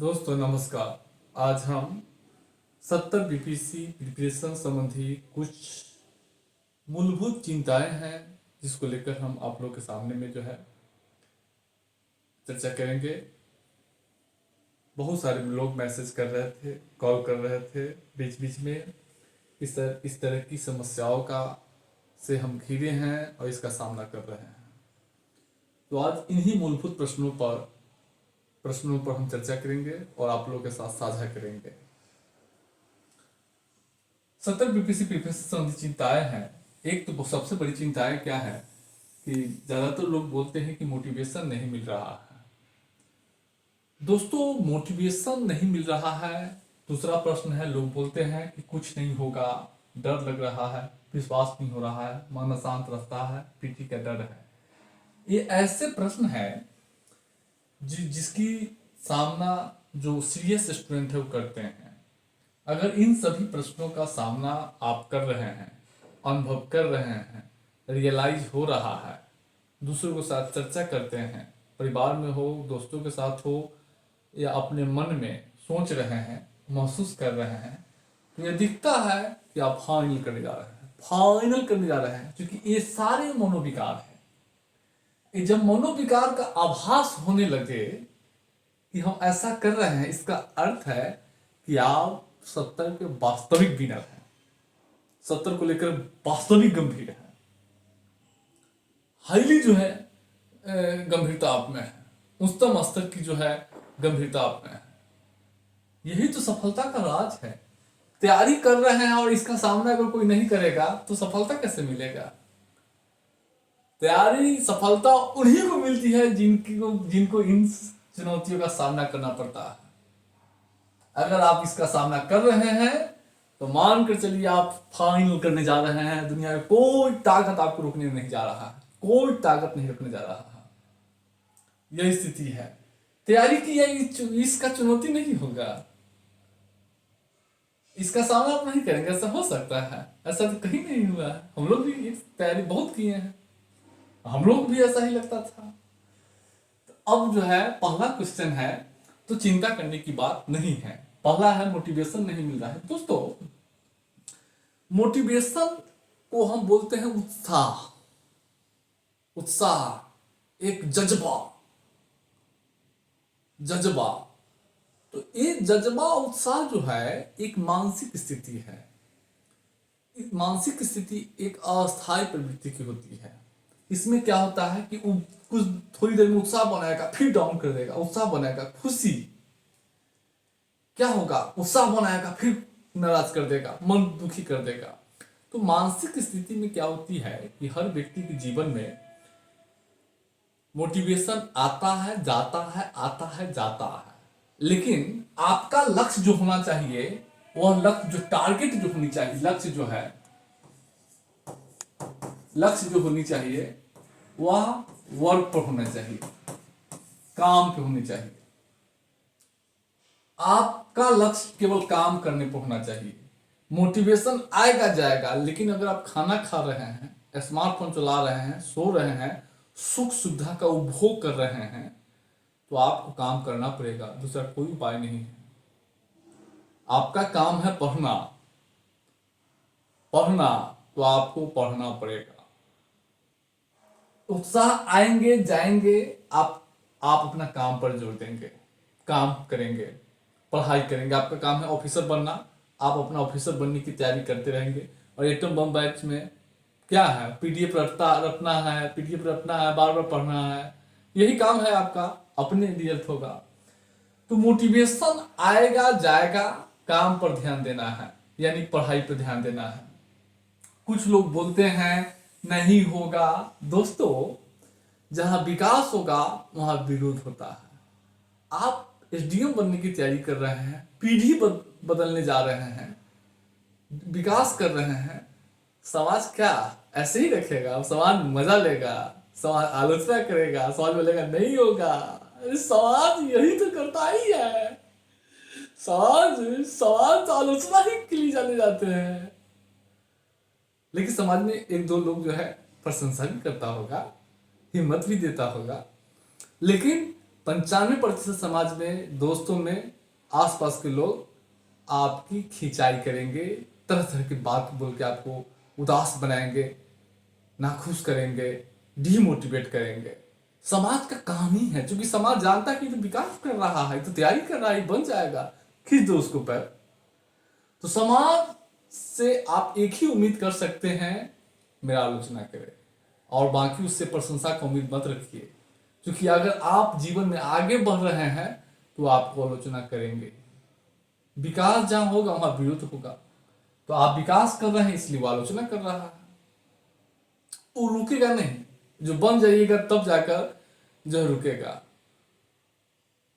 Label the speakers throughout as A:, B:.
A: दोस्तों नमस्कार। आज हम 70 बीपीसी प्रिपरेशन संबंधी कुछ मूलभूत चिंताएं हैं जिसको लेकर हम आप लोग के सामने में जो है चर्चा करेंगे। बहुत सारे लोग मैसेज कर रहे थे, कॉल कर रहे थे बीच बीच में। इस तरह की समस्याओं का से हम घिरे हैं और इसका सामना कर रहे हैं। तो आज इन्हीं मूलभूत प्रश्नों पर हम चर्चा करेंगे और आप लोगों के साथ साझा करेंगे। 70 बीपीसी प्रिपरेशन संबंधी चिंताएं हैं। एक तो सबसे बड़ी चिंताएं क्या है कि ज्यादातर लोग बोलते हैं कि मोटिवेशन नहीं मिल रहा है। दोस्तों, मोटिवेशन नहीं मिल रहा है। दूसरा प्रश्न है, लोग बोलते हैं कि कुछ नहीं होगा, डर लग रहा है, विश्वास नहीं हो रहा है, मन अशांत रहता है, पीठी का डर है। ये ऐसे प्रश्न है जिसकी सामना जो सीरियस स्टूडेंट है वो करते हैं। अगर इन सभी प्रश्नों का सामना आप कर रहे हैं, अनुभव कर रहे हैं, रियलाइज हो रहा है, दूसरों के साथ चर्चा करते हैं, परिवार में हो, दोस्तों के साथ हो, या अपने मन में सोच रहे हैं, महसूस कर रहे हैं, तो यह दिखता है कि आप फाइनल करने जा रहे हैं क्योंकि ये सारे मनोविकार हैं। ये जब मनोविकार का आभास होने लगे कि हम ऐसा कर रहे हैं, इसका अर्थ है कि आप 70 के वास्तविक विनर हैं, 70 को लेकर वास्तविक गंभीर है, हाईली जो है गंभीरता आप में है, उच्चतम स्तर की जो है गंभीरता आप में है। यही तो सफलता का राज है। तैयारी कर रहे हैं और इसका सामना अगर कोई नहीं करेगा तो सफलता कैसे मिलेगा? तैयारी सफलता उन्हीं को मिलती है जिनको इन चुनौतियों का सामना करना पड़ता है। अगर आप इसका सामना कर रहे हैं तो मान कर चलिए आप फाइनल करने जा रहे हैं। दुनिया में कोई ताकत आपको रोकने नहीं जा रहा है, कोई ताकत नहीं रोकने जा रहा है। यही स्थिति है। तैयारी की है, इसका चुनौती नहीं होगा, इसका सामना आप नहीं करेंगे। ऐसा हो सकता है? ऐसा तो कहीं नहीं हुआ है। हम लोग भी तैयारी बहुत किए हैं, हम लोग भी ऐसा ही लगता था। तो अब जो है पहला क्वेश्चन है, तो चिंता करने की बात नहीं है। पहला है मोटिवेशन नहीं मिल रहा है। दोस्तों, मोटिवेशन को हम बोलते हैं उत्साह। उत्साह एक जज्बा। तो ये जज्बा उत्साह जो है एक मानसिक स्थिति है। एक मानसिक स्थिति एक अस्थायी प्रवृत्ति की होती है। इसमें क्या होता है कि कुछ थोड़ी देर में उत्साह बनाएगा, फिर डाउन कर देगा। उत्साह बनाएगा, खुशी क्या होगा, उत्साह बनाएगा फिर नाराज कर देगा, मन दुखी कर देगा। तो मानसिक स्थिति में क्या होती है कि हर व्यक्ति के जीवन में मोटिवेशन आता है, जाता है, आता है, जाता है। लेकिन आपका लक्ष्य जो होना चाहिए, वह लक्ष्य जो टारगेट जो होनी चाहिए, लक्ष्य जो होनी चाहिए वह वर्क पर होना चाहिए, काम पे होनी चाहिए। आपका लक्ष्य केवल काम करने पर होना चाहिए। मोटिवेशन आएगा जाएगा, लेकिन अगर आप खाना खा रहे हैं, स्मार्टफोन चला रहे हैं, सो रहे हैं, सुख सुविधा का उपभोग कर रहे हैं, तो आपको काम करना पड़ेगा। दूसरा कोई उपाय नहीं है। आपका काम है पढ़ना, तो आपको पढ़ना पड़ेगा। उत्साह आएंगे जाएंगे, आप अपना काम पर जोर देंगे, काम करेंगे, पढ़ाई करेंगे। आपका काम है ऑफिसर बनना, आप अपना ऑफिसर बनने की तैयारी करते रहेंगे। और एटम बम बैच में क्या है, पीडीएफ रटना है, बार बार पढ़ना है, यही काम है आपका, अपने रिजल्ट होगा। तो मोटिवेशन आएगा जाएगा, काम पर ध्यान देना है, यानी पढ़ाई पर ध्यान देना है। कुछ लोग बोलते हैं नहीं होगा। दोस्तों, जहां विकास होगा वहां विरोध होता है। आप एसडीएम बनने की तैयारी कर रहे हैं, पीढ़ी बदलने जा रहे हैं, विकास कर रहे हैं, समाज क्या ऐसे ही रखेगा? समाज मजा लेगा, समाज आलोचना करेगा, समाज बोलेगा नहीं होगा। अरे समाज यही तो करता ही है। समाज तो आलोचना ही के लिए जाने जाते हैं। लेकिन समाज में एक दो लोग जो है प्रशंसा भी करता होगा, हिम्मत भी देता होगा। लेकिन 95% समाज में, दोस्तों में, आसपास के लोग आपकी खिंचाई करेंगे, तरह तरह की बात बोल के आपको उदास बनाएंगे, नाखुश करेंगे, डीमोटिवेट करेंगे। समाज का काम ही है, क्योंकि समाज जानता है कि तो विकास कर रहा है, तो तैयारी कर रहा है, बन जाएगा, खींच दो उसको पैर। तो समाज से आप एक ही उम्मीद कर सकते हैं, मेरा आलोचना करे, और बाकी उससे प्रशंसा का उम्मीद मत रखिए, क्योंकि अगर आप जीवन में आगे बढ़ रहे हैं तो आपको आलोचना करेंगे। विकास जहां होगा वहां विरोध होगा। तो आप विकास कर रहे हैं इसलिए वो आलोचना कर रहा है, वो रुकेगा नहीं। जो बन जाइएगा तब जाकर जो रुकेगा।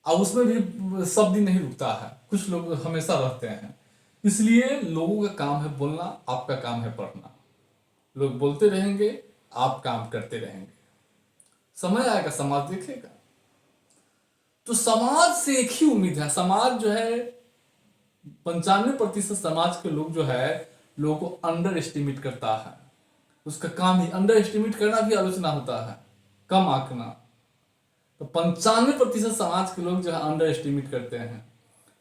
A: अब उसमें भी सब दिन नहीं रुकता है, कुछ लोग हमेशा रहते हैं। इसलिए लोगों का काम है बोलना, आपका काम है पढ़ना। लोग बोलते रहेंगे, आप काम करते रहेंगे, समय आएगा समाज देखेगा। तो समाज से एक ही उम्मीद है। समाज जो है 95% समाज के लोग जो है लोगों को अंडर एस्टिमेट करता है। उसका काम ही अंडर एस्टिमेट करना भी आलोचना होता है, कम आंकना। तो 95% समाज के लोग जो है अंडर एस्टिमेट करते हैं।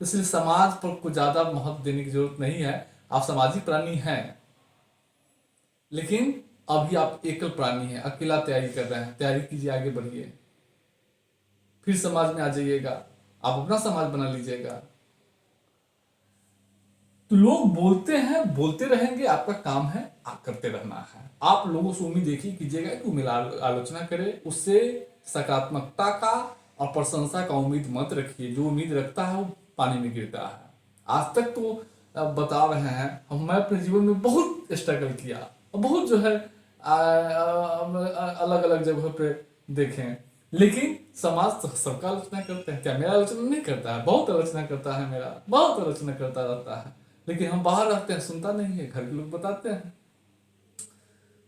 A: इसलिए समाज पर कुछ ज्यादा महत्व देने की जरूरत नहीं है। आप सामाजिक प्राणी हैं, लेकिन अभी आप एकल प्राणी हैं, अकेला तैयारी कर रहे हैं। तैयारी कीजिए, आगे बढ़िए, फिर समाज में आ जाइएगा, आप अपना समाज बना लीजिएगा। तो लोग बोलते हैं, बोलते रहेंगे, आपका काम है करते रहना है। आप लोगों से उम्मीद देखिए कीजिएगा कि वो मेरा आलोचना करे, उससे सकारात्मकता का और प्रशंसा का उम्मीद मत रखिए। जो उम्मीद रखता है वो पानी में गिरता है। आज तक तो बता रहे हैं मैं अपने जीवन में बहुत स्ट्रगल किया, और बहुत जो है अलग अलग जगह पे देखें, लेकिन समाज तो सबका आलोचना करते हैं। क्या मेरा आलोचना नहीं करता है? बहुत आलोचना करता है, मेरा बहुत आलोचना करता रहता है। लेकिन हम बाहर रहते हैं, सुनता नहीं है, घर के लोग बताते हैं।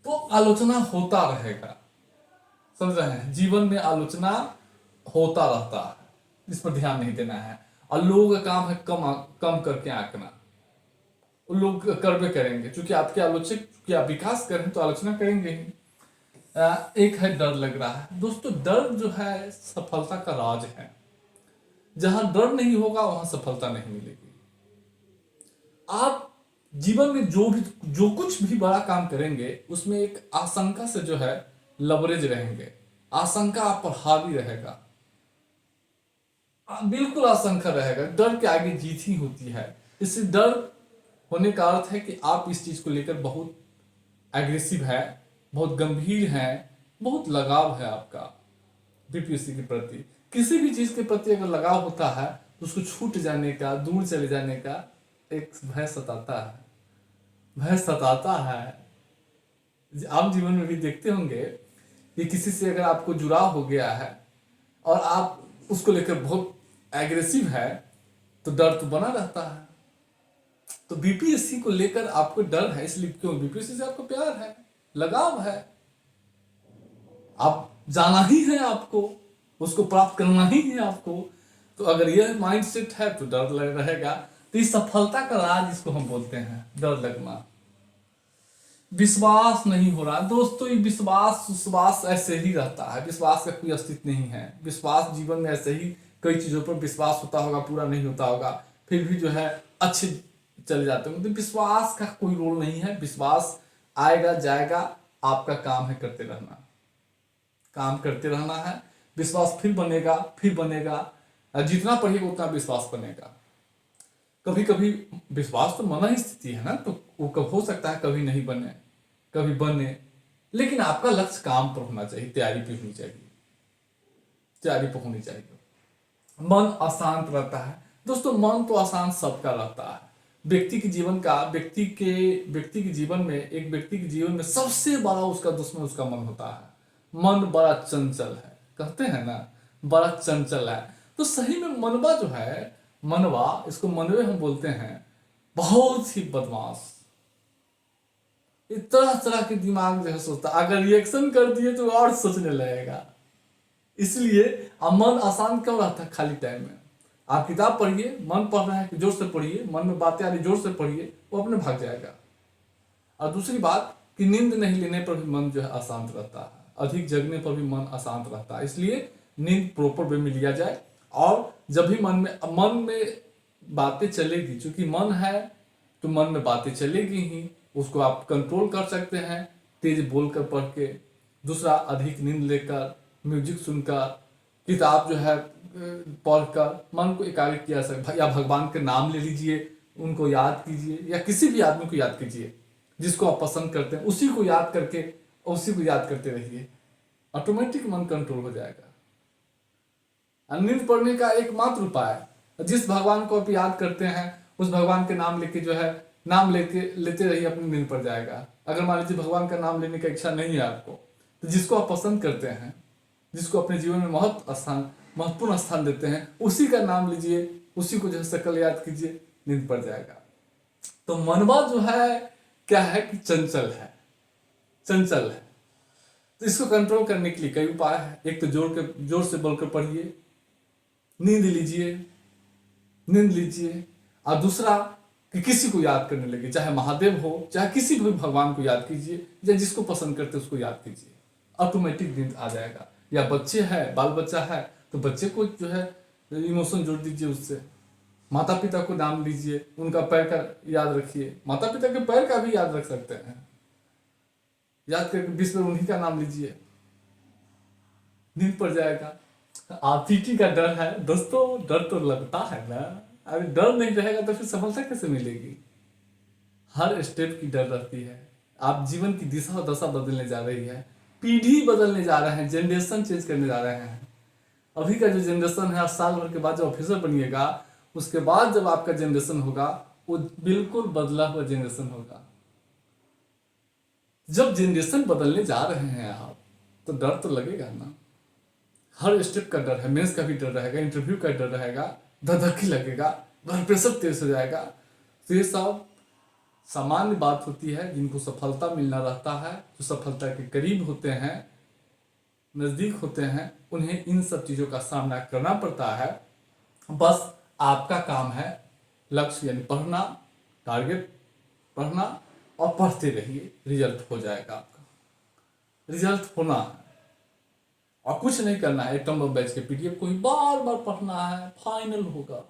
A: तो आलोचना होता रहेगा, समझ रहे हैं? जीवन में आलोचना होता रहता है, इस पर ध्यान नहीं देना है। और लोगों का काम है कम करके आंकना। उन लोग करवे करेंगे, क्योंकि आपके आलोचक, क्योंकि आप विकास करें तो आलोचना करेंगे ही। एक है डर लग रहा है। दोस्तों, डर जो है सफलता का राज है। जहां डर नहीं होगा वहां सफलता नहीं मिलेगी। आप जीवन में जो कुछ भी बड़ा काम करेंगे उसमें एक आशंका से जो है लवरेज रहेंगे। आशंका आप पर हावी रहेगा, बिल्कुल आशंका रहेगा। डर के आगे जीत ही होती है। इससे डर होने का अर्थ है कि आप इस चीज को लेकर बहुत एग्रेसिव है, बहुत गंभीर है, बहुत लगाव है आपका बीपीएससी के प्रति। किसी भी चीज के प्रति अगर लगाव होता है तो उसको छूट जाने का, दूर चले जाने का एक भय सताता है, भय सताता है। आप जीवन में भी देखते होंगे कि किसी से अगर आपको जुड़ाव हो गया है और आप उसको लेकर बहुत एग्रेसिव है तो डर तो बना रहता है। तो बीपीएससी को लेकर आपको डर है, इसलिए क्यों? बीपीएससी से आपको प्यार है, लगाव है, आप जाना ही है, आपको उसको प्राप्त करना ही है आपको। तो अगर यह माइंडसेट है तो डर लग रहेगा। तो इस सफलता का राज इसको हम बोलते हैं, डर लगना। विश्वास नहीं हो रहा दोस्तों, ये विश्वास ऐसे ही रहता है। विश्वास का कोई अस्तित्व नहीं है। विश्वास जीवन में ऐसे ही कई चीजों पर विश्वास होता होगा, पूरा नहीं होता होगा, फिर भी जो है अच्छे चले जाते होंगे। तो विश्वास का कोई रोल नहीं है। विश्वास आएगा जाएगा, आपका काम है करते रहना, काम करते रहना है। विश्वास फिर बनेगा, फिर बनेगा। जितना पढ़िएगा उतना विश्वास बनेगा। कभी कभी विश्वास तो मना ही स्थिति है ना, तो वो कब हो सकता है कभी नहीं बने, कभी बने। लेकिन आपका लक्ष्य काम पर होना चाहिए, तैयारी पे होनी चाहिए, तैयारी पर होनी चाहिए। मन अशांत रहता है दोस्तों, मन तो अशांत सबका रहता है। व्यक्ति के जीवन का, व्यक्ति के जीवन में, एक व्यक्ति के जीवन में सबसे बड़ा उसका दुश्मन उसका मन होता है। मन बड़ा चंचल है, कहते हैं ना, बड़ा चंचल है। तो सही में मनवा जो है, मनवा, इसको मनवे हम बोलते हैं, बहुत ही बदमाश, तरह तरह के दिमाग जो है सोचता, अगर रिएक्शन कर दिए तो और सोचने लगेगा। इसलिए अब मन आसान क्यों रहता है? खाली टाइम में आप किताब पढ़िए, मन पढ़ रहे हैं जोर से पढ़िए, मन में बातें आ रही जोर से पढ़िए, वो अपने भाग जाएगा। और दूसरी बात कि नींद नहीं लेने पर भी मन जो है अशांत रहता है, अधिक जगने पर भी मन अशांत रहता है। इसलिए नींद प्रॉपर वे में लिया जाए। और जब भी मन में बातें चलेगी, क्योंकि मन है तो मन में बातें चलेगी ही, उसको आप कंट्रोल कर सकते हैं तेज बोलकर, पढ़ के। दूसरा, अधिक नींद लेकर, म्यूजिक सुनकर, किताब जो है पढ़कर मन को एकाग्र किया सकता, या भगवान के नाम ले लीजिए, उनको याद कीजिए, या किसी भी आदमी को याद कीजिए जिसको आप पसंद करते हैं, उसी को याद करके उसी को याद करते रहिए, ऑटोमेटिक मन कंट्रोल हो जाएगा। नींद पढ़ने का एकमात्र उपाय है, जिस भगवान को आप याद करते हैं उस भगवान के नाम लेके जो है, नाम लेते रहिए, अपनी नींद पड़ जाएगा। अगर मान लीजिए भगवान का नाम लेने का इच्छा नहीं है आपको, तो जिसको आप पसंद करते हैं, जिसको अपने जीवन में महत्वपूर्ण स्थान देते हैं, उसी का नाम लीजिए, उसी को जो है सकल याद कीजिए, नींद पड़ जाएगा। तो मनवा जो है क्या है कि चंचल है, चंचल है। तो इसको कंट्रोल करने के लिए कई उपाय है। एक तो जोर से बोलकर पढ़िए, नींद लीजिए। और दूसरा कि किसी को याद करने लगे, चाहे महादेव हो, चाहे किसी भी भगवान को याद कीजिए, या जिसको पसंद करते उसको याद कीजिए, ऑटोमेटिक नींद आ जाएगा। या बच्चे हैं, बाल बच्चा है, तो बच्चे को जो है इमोशन जोड़ दीजिए उससे। माता पिता को नाम लीजिए, उनका पैर का याद रखिए, माता पिता के पैर का भी याद रख सकते हैं, याद करके 20 बार उन्हीं का नाम लीजिए, नींद पड़ जाएगा। पीटी का डर है दोस्तों, डर तो लगता है ना, अगर डर नहीं रहेगा तो फिर सफलता कैसे मिलेगी। हर स्टेप की डर रहती है। आप जीवन की दिशा और दशा बदलने जा रही है, पीढ़ी बदलने जा रहे हैं, जनरेशन चेंज करने जा रहे हैं। अभी का जो जनरेशन है, साल भर के बाद जब ऑफिसर बनिएगा, उसके बाद जब आपका जनरेशन होगा, वो बिल्कुल बदला हुआ जनरेशन होगा। जब जनरेशन बदलने जा रहे हैं आप, तो डर तो लगेगा ना। हर स्टेप का डर है, मेंस का भी डर रहेगा, इंटरव्यू का डर रहेगा, धधक्की लगेगा, ब्लड प्रेशर तेज हो जाएगा। तो ये सब सामान्य बात होती है। जिनको सफलता मिलना रहता है, जो सफलता के करीब होते हैं, नजदीक होते हैं, उन्हें इन सब चीजों का सामना करना पड़ता है। बस आपका काम है लक्ष्य यानी पढ़ना, टारगेट पढ़ना, और पढ़ते रहिए, रिजल्ट हो जाएगा आपका। रिजल्ट होना है और कुछ नहीं करना है। एक टर्म बैच के पीडीएफ को ही बार बार पढ़ना है, फाइनल होगा।